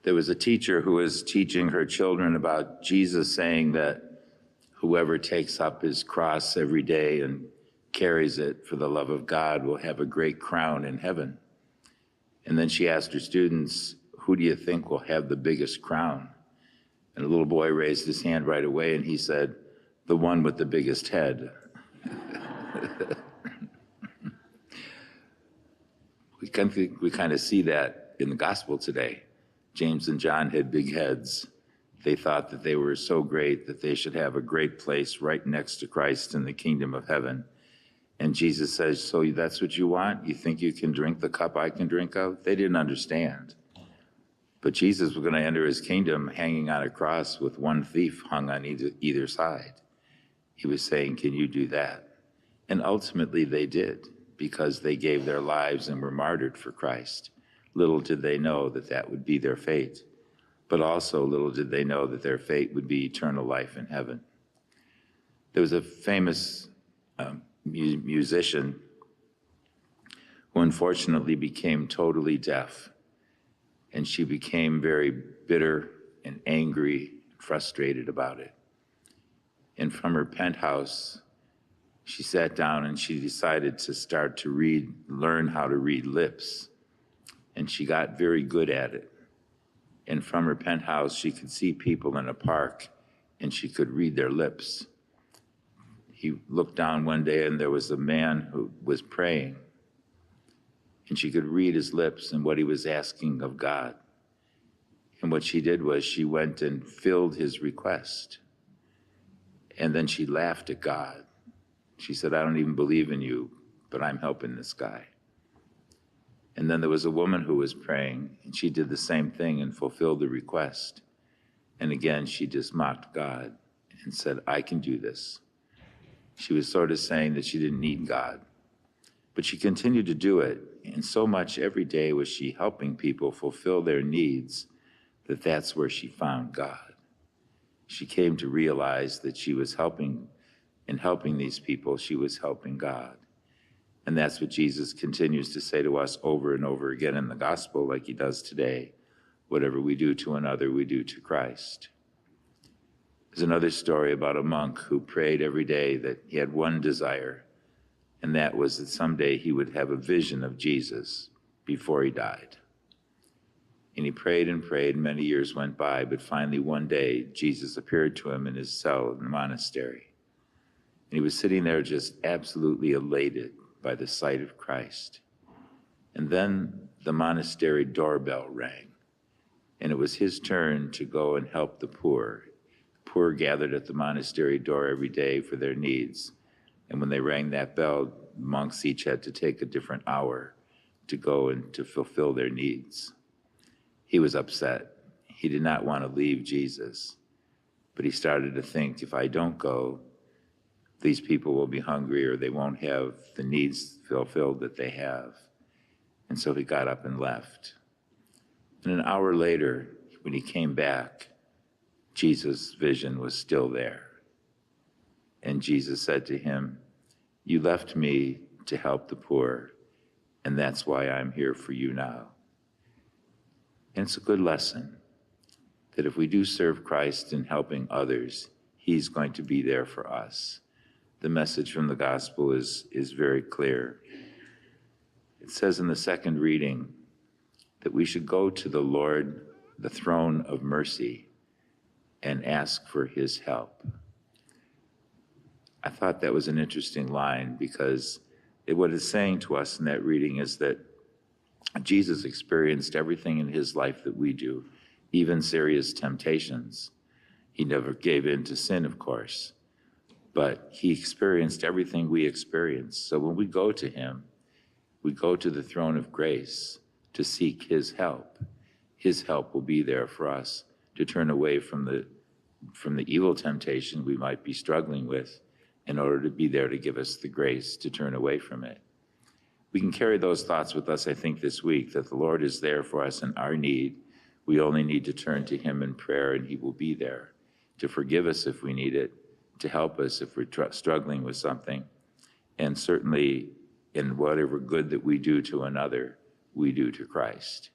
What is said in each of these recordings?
There was a teacher who was teaching her children about Jesus saying that whoever takes up his cross every day and carries it for the love of God will have a great crown in heaven. And then she asked her students, who do you think will have the biggest crown? And a little boy raised his hand right away and he said, the one with the biggest head. We kind of see that in the gospel today. James and John had big heads. They thought that they were so great that they should have a great place right next to Christ in the kingdom of heaven. And Jesus says, so that's what you want? You think you can drink the cup I can drink of? They didn't understand. But Jesus was going to enter his kingdom hanging on a cross with one thief hung on either side. He was saying, can you do that? And ultimately they did, because they gave their lives and were martyred for Christ. Little did they know that that would be their fate, but also little did they know that their fate would be eternal life in heaven. There was a famous musician who unfortunately became totally deaf, and she became very bitter and angry, frustrated about it. And from her penthouse, she sat down and she decided to start to learn how to read lips. And she got very good at it. And from her penthouse, she could see people in a park and she could read their lips. He looked down one day and there was a man who was praying. And she could read his lips and what he was asking of God. And what she did was she went and filled his request. And then she laughed at God. She said, I don't even believe in you, but I'm helping this guy. And then there was a woman who was praying, and she did the same thing and fulfilled the request. And again, she just mocked God and said, I can do this. She was sort of saying that she didn't need God, but she continued to do it. And so much every day was she helping people fulfill their needs that that's where she found God. She came to realize that she was helping these people, she was helping God. And that's what Jesus continues to say to us over and over again in the gospel, like he does today. Whatever we do to another, we do to Christ. There's another story about a monk who prayed every day that he had one desire, and that was that someday he would have a vision of Jesus before he died. And he prayed and prayed, many years went by, but finally one day, Jesus appeared to him in his cell in the monastery. And he was sitting there just absolutely elated by the sight of Christ. And then the monastery doorbell rang, and it was his turn to go and help the poor. The poor gathered at the monastery door every day for their needs. And when they rang that bell, monks each had to take a different hour to go and to fulfill their needs. He was upset. He did not want to leave Jesus, but he started to think, if I don't go, these people will be hungry or they won't have the needs fulfilled that they have. And so he got up and left. And an hour later, when he came back, Jesus' vision was still there. And Jesus said to him, you left me to help the poor, and that's why I'm here for you now. And it's a good lesson that if we do serve Christ in helping others, he's going to be there for us. The message from the gospel is very clear. It says in the second reading that we should go to the Lord, the throne of mercy, and ask for his help. I thought that was an interesting line because what it's saying to us in that reading is that Jesus experienced everything in his life that we do, even serious temptations. He never gave in to sin, of course. But he experienced everything we experience. So when we go to him, we go to the throne of grace to seek his help. His help will be there for us to turn away from the evil temptation we might be struggling with in order to be there to give us the grace to turn away from it. We can carry those thoughts with us, I think, this week, that the Lord is there for us in our need. We only need to turn to him in prayer and he will be there to forgive us if we need it, to help us if we're struggling with something. And certainly in whatever good that we do to another, we do to Christ.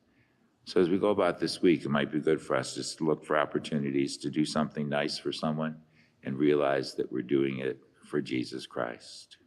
So as we go about this week, it might be good for us just to look for opportunities to do something nice for someone and realize that we're doing it for Jesus Christ.